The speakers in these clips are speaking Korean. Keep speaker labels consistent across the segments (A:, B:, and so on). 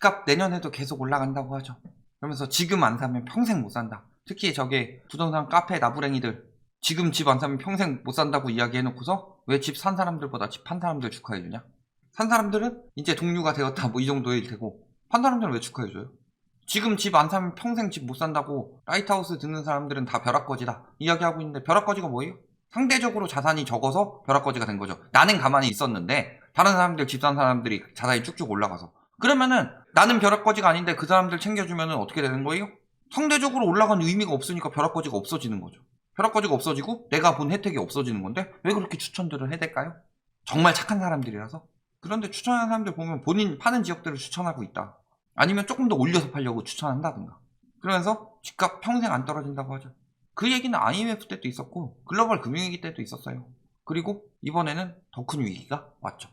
A: 집값 내년에도 계속 올라간다고 하죠. 그러면서 지금 안 사면 평생 못 산다. 특히 저게 부동산 카페 나부랭이들 지금 집 안 사면 평생 못 산다고 이야기해놓고서 왜 집 산 사람들보다 집 판 사람들 축하해주냐? 산 사람들은 이제 동류가 되었다 뭐 이 정도일 테고 판 사람들은 왜 축하해줘요? 지금 집 안 사면 평생 집 못 산다고 라이트하우스 듣는 사람들은 다 벼락거지다 이야기하고 있는데 벼락거지가 뭐예요? 상대적으로 자산이 적어서 벼락거지가 된 거죠. 나는 가만히 있었는데 다른 사람들 집 산 사람들이 자산이 쭉쭉 올라가서 그러면은 나는 벼락거지가 아닌데 그 사람들 챙겨주면은 어떻게 되는 거예요? 상대적으로 올라간 의미가 없으니까 벼락거지가 없어지는 거죠. 벼락거지가 없어지고 내가 본 혜택이 없어지는 건데 왜 그렇게 추천들을 해댈까요? 정말 착한 사람들이라서. 그런데 추천하는 사람들 보면 본인 파는 지역들을 추천하고 있다. 아니면 조금 더 올려서 팔려고 추천한다든가. 그러면서 집값 평생 안 떨어진다고 하죠. 그 얘기는 IMF 때도 있었고 글로벌 금융위기 때도 있었어요. 그리고 이번에는 더 큰 위기가 왔죠.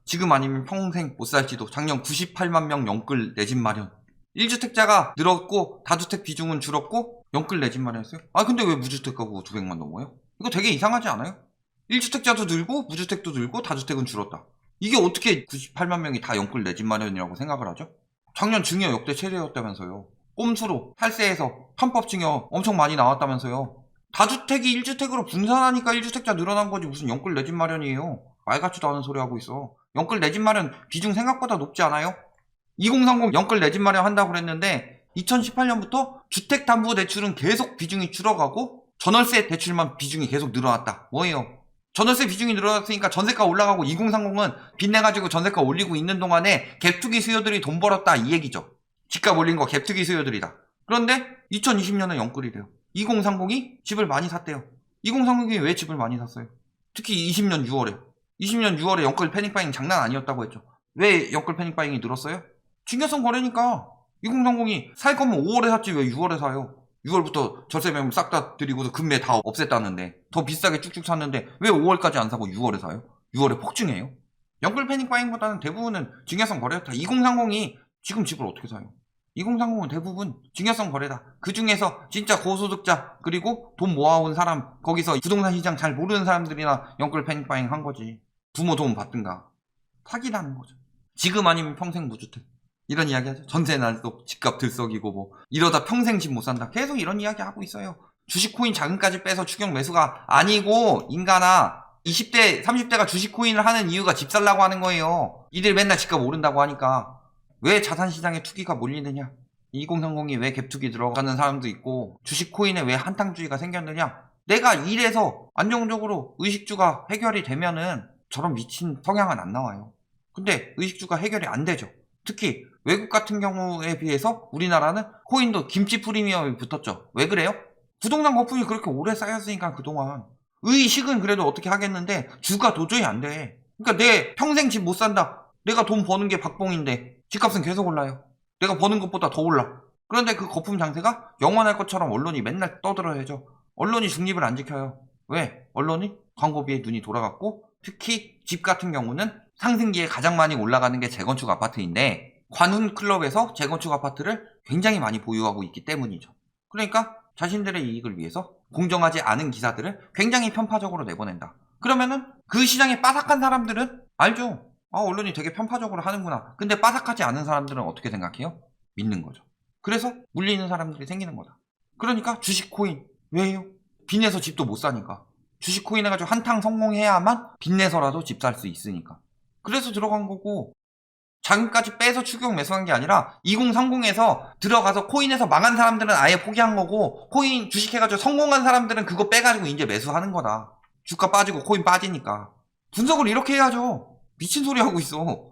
A: 지금 아니면 평생 못 살지도. 작년 98만 명 영끌 내 집 마련. 1주택자가 늘었고 다주택 비중은 줄었고 영끌 내 집 마련했어요. 아 근데 왜 무주택 가구가 200만 넘어요? 이거 되게 이상하지 않아요? 1주택자도 늘고 무주택도 늘고 다주택은 줄었다. 이게 어떻게 98만 명이 다 영끌 내 집 마련이라고 생각을 하죠? 작년 증여 역대 최대였다면서요. 꼼수로 탈세해서 편법 증여 엄청 많이 나왔다면서요. 다주택이 1주택으로 분산하니까 1주택자 늘어난 거지 무슨 영끌 내 집 마련이에요. 말 같지도 않은 소리 하고 있어. 영끌 내 집 마련 비중 생각보다 높지 않아요? 2030 영끌 내 집 마련 한다고 그랬는데 2018년부터 주택담보대출은 계속 비중이 줄어가고 전월세 대출만 비중이 계속 늘어났다. 뭐예요? 전월세 비중이 늘어났으니까 전세가 올라가고 2030은 빚내가지고 전세가 올리고 있는 동안에 갭투기 수요들이 돈 벌었다 이 얘기죠. 집값 올린 거 갭투기 수요들이다. 그런데 2020년에 영끌이래요. 2030이 집을 많이 샀대요. 2030이 왜 집을 많이 샀어요? 특히 20년 6월에 20년 6월에 영끌 패닉바잉 장난 아니었다고 했죠. 왜 영끌 패닉바잉이 늘었어요? 증여성 거래니까. 2030이 살 거면 5월에 샀지 왜 6월에 사요? 6월부터 절세 매물 싹 다 드리고서 금매 다 없앴다는데 더 비싸게 쭉쭉 샀는데 왜 5월까지 안 사고 6월에 사요? 6월에 폭증해요? 영끌 패닉바잉보다는 대부분은 증여성 거래였다. 2030이 지금 집을 어떻게 사요? 2030은 대부분 증여성 거래다. 그 중에서 진짜 고소득자 그리고 돈 모아온 사람 거기서 부동산 시장 잘 모르는 사람들이나 영끌 패닉바잉 한 거지. 부모 도움 받든가. 사기라는 거죠. 지금 아니면 평생 무주택. 이런 이야기 하죠. 전세 날도 집값 들썩이고 뭐 이러다 평생 집 못 산다. 계속 이런 이야기 하고 있어요. 주식 코인 자금까지 빼서 추경 매수가 아니고 인간아 20대 30대가 주식 코인을 하는 이유가 집 살라고 하는 거예요. 이들 맨날 집값 오른다고 하니까. 왜 자산시장에 투기가 몰리느냐? 2030이 왜 갭투기 들어가는 사람도 있고 주식 코인에 왜 한탕주의가 생겼느냐? 내가 일해서 안정적으로 의식주가 해결이 되면은 저런 미친 성향은 안 나와요. 근데 의식주가 해결이 안 되죠. 특히 외국 같은 경우에 비해서 우리나라는 코인도 김치 프리미엄이 붙었죠. 왜 그래요? 부동산 거품이 그렇게 오래 쌓였으니까 그동안. 의식은 그래도 어떻게 하겠는데 주가 도저히 안 돼. 그러니까 내 평생 집 못 산다. 내가 돈 버는 게 박봉인데 집값은 계속 올라요. 내가 버는 것보다 더 올라. 그런데 그 거품 장세가 영원할 것처럼 언론이 맨날 떠들어야죠. 언론이 중립을 안 지켜요. 왜? 언론이 광고비에 눈이 돌아갔고 특히 집 같은 경우는 상승기에 가장 많이 올라가는 게 재건축 아파트인데 관훈 클럽에서 재건축 아파트를 굉장히 많이 보유하고 있기 때문이죠. 그러니까 자신들의 이익을 위해서 공정하지 않은 기사들을 굉장히 편파적으로 내보낸다. 그러면은 그 시장에 빠삭한 사람들은 알죠. 언론이 되게 편파적으로 하는구나. 근데 빠삭하지 않은 사람들은 어떻게 생각해요? 믿는 거죠. 그래서 물리는 사람들이 생기는 거다. 그러니까 주식 코인 왜요? 빚내서 집도 못 사니까. 주식 코인 해가지고 한탕 성공해야만 빚내서라도 집 살 수 있으니까. 그래서 들어간 거고 자금까지 빼서 추경 매수한 게 아니라 2030에서 들어가서 코인에서 망한 사람들은 아예 포기한 거고 코인 주식해가지고 성공한 사람들은 그거 빼가지고 이제 매수하는 거다. 주가 빠지고 코인 빠지니까. 분석을 이렇게 해야죠. 미친 소리 하고 있어.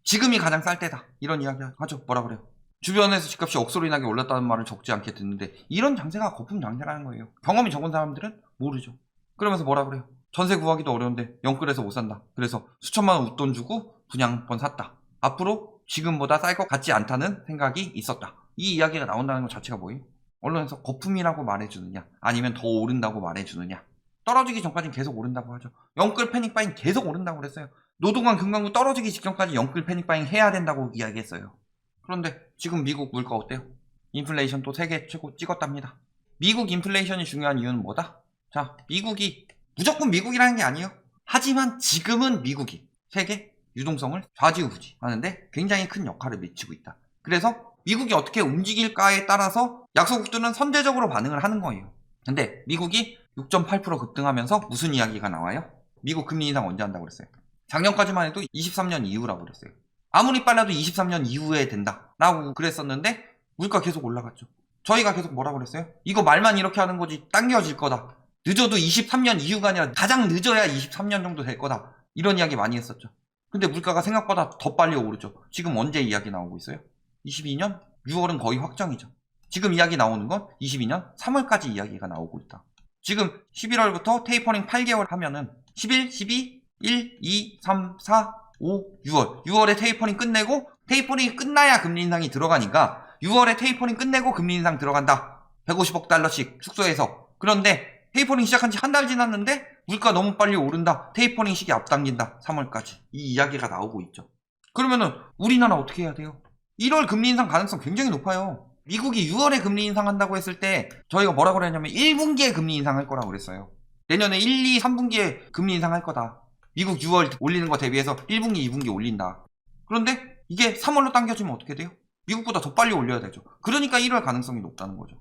A: 지금이 가장 쌀 때다. 이런 이야기 하죠. 뭐라 그래요? 주변에서 집값이 억소리 나게 올랐다는 말을 적지 않게 듣는데 이런 장세가 거품 장세라는 거예요. 경험이 적은 사람들은 모르죠. 그러면서 뭐라 그래요? 전세 구하기도 어려운데 영끌해서 못 산다. 그래서 수천만 원 웃돈 주고 분양권 샀다. 앞으로 지금보다 쌀 것 같지 않다는 생각이 있었다. 이 이야기가 나온다는 것 자체가 뭐예요? 언론에서 거품이라고 말해주느냐 아니면 더 오른다고 말해주느냐. 떨어지기 전까지는 계속 오른다고 하죠. 영끌 패닉바잉 계속 오른다고 그랬어요. 노동한 금강구 떨어지기 직전까지 영끌 패닉바잉 해야 된다고 이야기했어요. 그런데 지금 미국 물가 어때요? 인플레이션 또 세계 최고 찍었답니다. 미국 인플레이션이 중요한 이유는 뭐다? 자, 미국이 무조건 미국이라는 게 아니에요. 하지만 지금은 미국이 세계 유동성을 좌지우지 하는데 굉장히 큰 역할을 미치고 있다. 그래서 미국이 어떻게 움직일까에 따라서 약소국들은 선제적으로 반응을 하는 거예요. 근데 미국이 6.8% 급등하면서 무슨 이야기가 나와요? 미국 금리 인상 언제 한다고 그랬어요? 작년까지만 해도 23년 이후라고 그랬어요. 아무리 빨라도 23년 이후에 된다라고 그랬었는데 물가 계속 올라갔죠. 저희가 계속 뭐라고 그랬어요? 이거 말만 이렇게 하는 거지 당겨질 거다. 늦어도 23년 이후가 아니라 가장 늦어야 23년 정도 될 거다. 이런 이야기 많이 했었죠. 근데 물가가 생각보다 더 빨리 오르죠. 지금 언제 이야기 나오고 있어요? 22년? 6월은 거의 확정이죠. 지금 이야기 나오는 건 22년 3월까지 이야기가 나오고 있다. 지금 11월부터 테이퍼링 8개월 하면은 11, 12, 1, 2, 3, 4, 5, 6월. 6월에 테이퍼링 끝내고 테이퍼링이 끝나야 금리 인상이 들어가니까 6월에 테이퍼링 끝내고 금리 인상 들어간다. 150억 달러씩 축소해서. 그런데 테이퍼링 시작한 지 한 달 지났는데 물가 너무 빨리 오른다. 테이퍼링 시기 앞당긴다. 3월까지. 이 이야기가 나오고 있죠. 그러면은 우리나라 어떻게 해야 돼요? 1월 금리 인상 가능성 굉장히 높아요. 미국이 6월에 금리 인상한다고 했을 때 저희가 뭐라고 그랬냐면 1분기에 금리 인상할 거라고 그랬어요. 내년에 1, 2, 3분기에 금리 인상할 거다. 미국 6월 올리는 거 대비해서 1분기, 2분기 올린다. 그런데 이게 3월로 당겨지면 어떻게 돼요? 미국보다 더 빨리 올려야 되죠. 그러니까 1월 가능성이 높다는 거죠.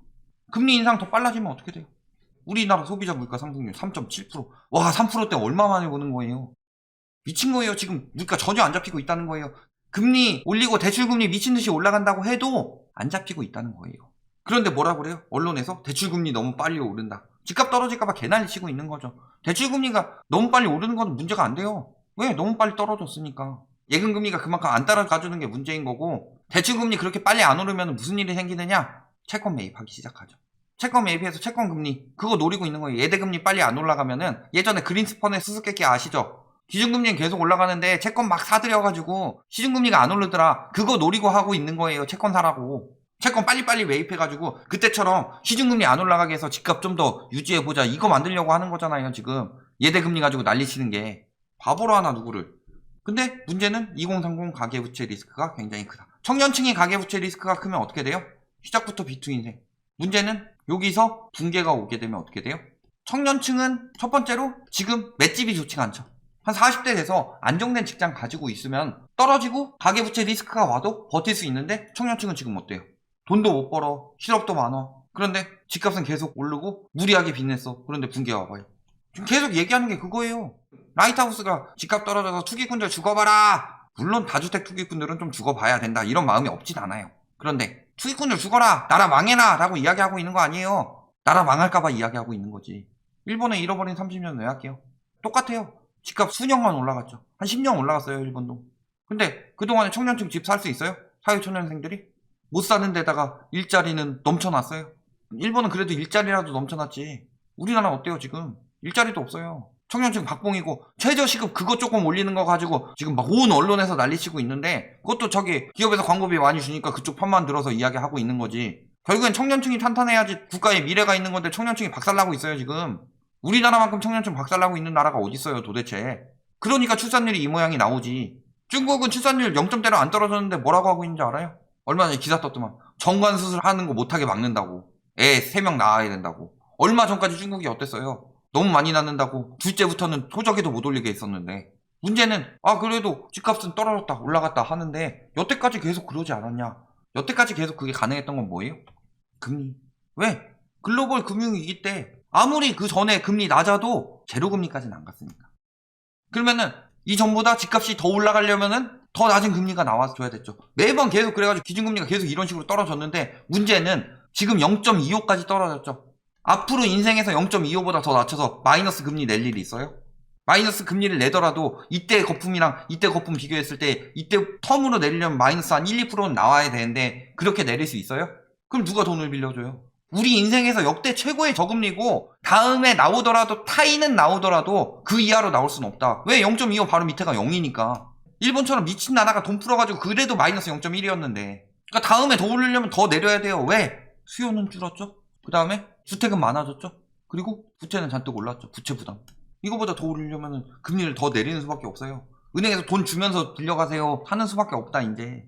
A: 금리 인상 더 빨라지면 어떻게 돼요? 우리나라 소비자 물가 상승률 3.7%. 와, 3%대 얼마 만에 보는 거예요? 미친 거예요. 지금 물가 전혀 안 잡히고 있다는 거예요. 금리 올리고 대출금리 미친듯이 올라간다고 해도 안 잡히고 있다는 거예요. 그런데 뭐라고 그래요? 언론에서 대출금리 너무 빨리 오른다. 집값 떨어질까봐 개난리 치고 있는 거죠. 대출금리가 너무 빨리 오르는 건 문제가 안 돼요. 왜? 너무 빨리 떨어졌으니까. 예금금리가 그만큼 안 따라가주는 게 문제인 거고, 대출금리 그렇게 빨리 안 오르면 무슨 일이 생기느냐? 채권 매입하기 시작하죠. 채권 매입해서 채권 금리 그거 노리고 있는 거예요. 예대금리 빨리 안 올라가면은 예전에 그린스펀의 수수께끼 아시죠? 기준금리는 계속 올라가는데 채권 막 사들여가지고 시중금리가 안 오르더라. 그거 노리고 하고 있는 거예요. 채권 사라고. 채권 빨리빨리 매입해가지고 그때처럼 시중금리 안 올라가게 해서 집값 좀 더 유지해보자. 이거 만들려고 하는 거잖아요. 지금 예대금리 가지고 난리치는 게. 바보로 하나 누구를. 근데 문제는 2030 가계부채 리스크가 굉장히 크다. 청년층이 가계부채 리스크가 크면 어떻게 돼요? 시작부터 비투 인생. 문제는 여기서 붕괴가 오게 되면 어떻게 돼요? 청년층은 첫 번째로 지금 맷집이 좋지가 않죠. 한 40대 돼서 안정된 직장 가지고 있으면 떨어지고 가계부채 리스크가 와도 버틸 수 있는데 청년층은 지금 어때요? 돈도 못 벌어. 실업도 많아. 그런데 집값은 계속 오르고 무리하게 빚냈어. 그런데 붕괴가 와봐요. 지금 계속 얘기하는 게 그거예요. 라이트하우스가 집값 떨어져서 투기꾼들 죽어봐라. 물론 다주택 투기꾼들은 좀 죽어봐야 된다. 이런 마음이 없진 않아요. 그런데 투기꾼들 죽어라. 나라 망해라. 라고 이야기하고 있는 거 아니에요. 나라 망할까봐 이야기하고 있는 거지. 일본에 잃어버린 30년 왜 할게요? 똑같아요. 집값 수년간 올라갔죠. 한 10년 올라갔어요, 일본도. 근데 그동안에 청년층 집 살 수 있어요? 사회초년생들이? 못 사는 데다가 일자리는 넘쳐났어요. 일본은 그래도 일자리라도 넘쳐났지. 우리나라 어때요, 지금? 일자리도 없어요. 청년층 박봉이고 최저시급 그거 조금 올리는 거 가지고 지금 막 온 언론에서 난리치고 있는데 그것도 저기 기업에서 광고비 많이 주니까 그쪽 편만 들어서 이야기하고 있는 거지. 결국엔 청년층이 탄탄해야지 국가의 미래가 있는 건데 청년층이 박살나고 있어요, 지금. 우리나라만큼 청년층 박살나고 있는 나라가 어딨어요, 도대체. 그러니까 출산율이 이 모양이 나오지. 중국은 출산율 0점대로 안 떨어졌는데 뭐라고 하고 있는지 알아요? 얼마 전에 기사 떴더만. 정관 수술하는 거 못하게 막는다고. 애 3명 낳아야 된다고. 얼마 전까지 중국이 어땠어요? 너무 많이 낳는다고 둘째부터는 토적에도 못 올리게 했었는데. 문제는 그래도 집값은 떨어졌다 올라갔다 하는데 여태까지 계속 그러지 않았냐. 여태까지 계속 그게 가능했던 건 뭐예요? 금리. 왜? 글로벌 금융위기 때 아무리 그 전에 금리 낮아도 제로금리까지는 안 갔으니까. 그러면은 이전보다 집값이 더 올라가려면은 더 낮은 금리가 나와줘야 됐죠. 매번 계속 그래가지고 기준금리가 계속 이런 식으로 떨어졌는데 문제는 지금 0.25까지 떨어졌죠. 앞으로 인생에서 0.25보다 더 낮춰서 마이너스 금리 낼 일이 있어요? 마이너스 금리를 내더라도 이때 거품이랑 이때 거품 비교했을 때 이때 텀으로 내리려면 마이너스 한 1, 2%는 나와야 되는데 그렇게 내릴 수 있어요? 그럼 누가 돈을 빌려줘요? 우리 인생에서 역대 최고의 저금리고 다음에 나오더라도 타이는 나오더라도 그 이하로 나올 수는 없다. 왜? 0.25 바로 밑에가 0이니까. 일본처럼 미친 나라가 돈 풀어가지고 그래도 마이너스 0.1이었는데 그러니까 다음에 더 올리려면 더 내려야 돼요. 왜? 수요는 줄었죠. 그 다음에 주택은 많아졌죠. 그리고 부채는 잔뜩 올랐죠. 부채 부담. 이거보다 더 올리려면 금리를 더 내리는 수밖에 없어요. 은행에서 돈 주면서 빌려가세요 하는 수밖에 없다. 이제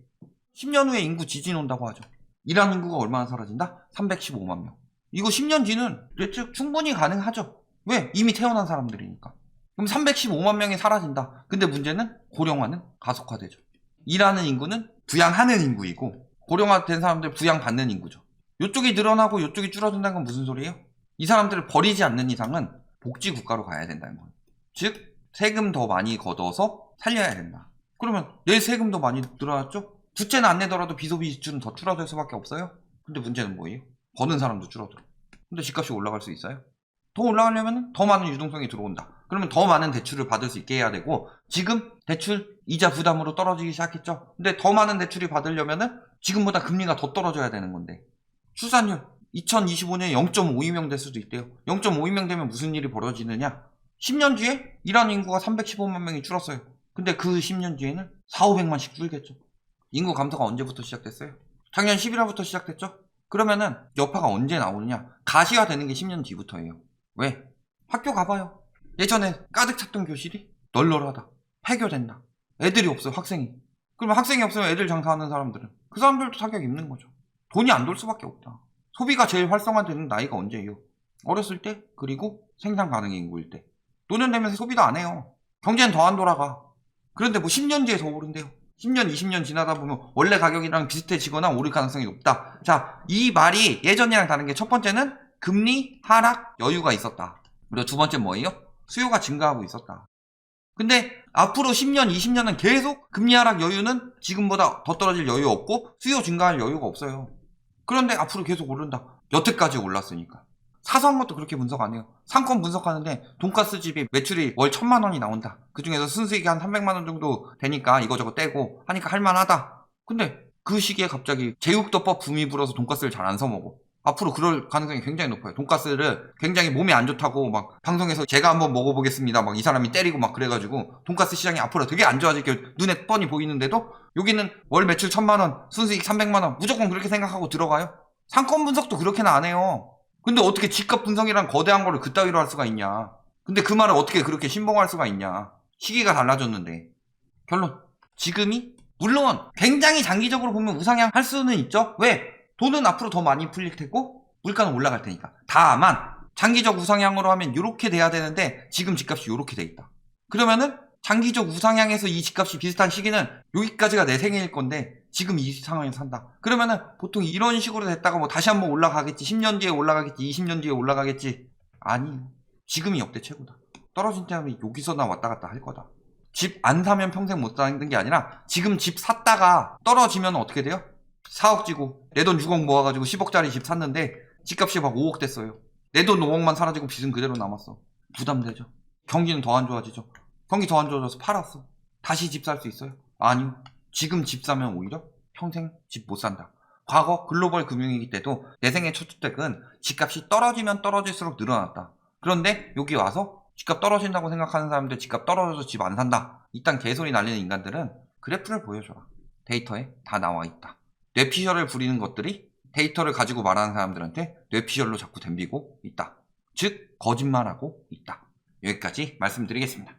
A: 10년 후에 인구 지진 온다고 하죠. 일하는 인구가 얼마나 사라진다? 315만 명. 이거 10년 뒤는 충분히 가능하죠. 왜? 이미 태어난 사람들이니까. 그럼 315만 명이 사라진다. 근데 문제는 고령화는 가속화되죠. 일하는 인구는 부양하는 인구이고 고령화된 사람들 부양받는 인구죠. 이쪽이 늘어나고 이쪽이 줄어든다는 건 무슨 소리예요? 이 사람들을 버리지 않는 이상은 복지국가로 가야 된다는 거예요. 즉 세금 더 많이 걷어서 살려야 된다. 그러면 내 세금도 많이 늘어났죠? 부채는 안 내더라도 비소비 지출은 더 줄어들 수밖에 없어요. 근데 문제는 뭐예요? 버는 사람도 줄어들어. 근데 집값이 올라갈 수 있어요? 더 올라가려면 더 많은 유동성이 들어온다. 그러면 더 많은 대출을 받을 수 있게 해야 되고, 지금 대출 이자 부담으로 떨어지기 시작했죠. 근데 더 많은 대출이 받으려면은 지금보다 금리가 더 떨어져야 되는 건데, 출산율 2025년에 0.52명 될 수도 있대요. 0.52명 되면 무슨 일이 벌어지느냐? 10년 뒤에 일하는 인구가 315만 명이 줄었어요. 근데 그 10년 뒤에는 4,500만씩 줄겠죠. 인구 감소가 언제부터 시작됐어요? 작년 11월부터 시작됐죠? 그러면은 여파가 언제 나오느냐? 가시화되는 게 10년 뒤부터예요. 왜? 학교 가봐요. 예전에 가득 찼던 교실이 널널하다. 폐교된다. 애들이 없어요, 학생이. 그러면 학생이 없으면 애들 장사하는 사람들은 그 사람들도 타격 입는 거죠. 돈이 안 돌 수밖에 없다. 소비가 제일 활성화되는 나이가 언제예요? 어렸을 때, 그리고 생산 가능 인구일 때. 노년 되면서 소비도 안 해요. 경제는 더 안 돌아가. 그런데 뭐 10년 뒤에 더 오른대요. 10년, 20년 지나다 보면 원래 가격이랑 비슷해지거나 오를 가능성이 높다. 자, 이 말이 예전이랑 다른 게 첫 번째는 금리 하락 여유가 있었다. 그리고 두 번째 뭐예요? 수요가 증가하고 있었다. 근데 앞으로 10년, 20년은 계속 금리 하락 여유는 지금보다 더 떨어질 여유 없고 수요 증가할 여유가 없어요. 그런데 앞으로 계속 오른다. 여태까지 올랐으니까. 사소한 것도 그렇게 분석 안 해요. 상권 분석하는데 돈가스 집이 매출이 월 1,000만 원이 나온다. 그 중에서 순수익이 한 300만 원 정도 되니까 이거저거 떼고 하니까 할만하다. 근데 그 시기에 갑자기 제육덮밥 붐이 불어서 돈가스를 잘 안 사먹어. 앞으로 그럴 가능성이 굉장히 높아요. 돈가스를 굉장히 몸에 안 좋다고 막 방송에서 제가 한번 먹어보겠습니다. 막 이 사람이 때리고 막 그래가지고 돈가스 시장이 앞으로 되게 안 좋아질 게 눈에 뻔히 보이는데도 여기는 월 매출 1,000만 원, 순수익 300만 원 무조건 그렇게 생각하고 들어가요. 상권 분석도 그렇게는 안 해요. 근데 어떻게 집값 분석이란 거대한 거를 그따위로 할 수가 있냐. 근데 그 말을 어떻게 그렇게 신봉할 수가 있냐. 시기가 달라졌는데. 결론. 지금이 물론 굉장히 장기적으로 보면 우상향 할 수는 있죠. 왜? 돈은 앞으로 더 많이 풀릴 테고 물가는 올라갈 테니까. 다만 장기적 우상향으로 하면 이렇게 돼야 되는데 지금 집값이 이렇게 돼 있다. 그러면은 장기적 우상향에서 이 집값이 비슷한 시기는 여기까지가 내 생애일 건데 지금 이 상황에서 산다. 그러면은 보통 이런 식으로 됐다가 뭐 다시 한번 올라가겠지. 10년 뒤에 올라가겠지. 20년 뒤에 올라가겠지. 아니, 지금이 역대 최고다. 떨어진 다음에 여기서나 왔다 갔다 할 거다. 집 안 사면 평생 못 사는 게 아니라 지금 집 샀다가 떨어지면 어떻게 돼요? 4억 지고 내 돈 6억 모아가지고 10억짜리 집 샀는데 집값이 막 5억 됐어요. 내 돈 5억만 사라지고 빚은 그대로 남았어. 부담되죠. 경기는 더 안 좋아지죠. 경기 더 안 좋아져서 팔았어. 다시 집 살 수 있어요? 아니요. 지금 집 사면 오히려 평생 집 못 산다. 과거 글로벌 금융위기 때도 내 생애 첫 주택은 집값이 떨어지면 떨어질수록 늘어났다. 그런데 여기 와서 집값 떨어진다고 생각하는 사람들 집값 떨어져서 집 안 산다. 이딴 개소리 날리는 인간들은 그래프를 보여줘라. 데이터에 다 나와 있다. 뇌피셜을 부리는 것들이 데이터를 가지고 말하는 사람들한테 뇌피셜로 자꾸 덤비고 있다. 즉 거짓말하고 있다. 여기까지 말씀드리겠습니다.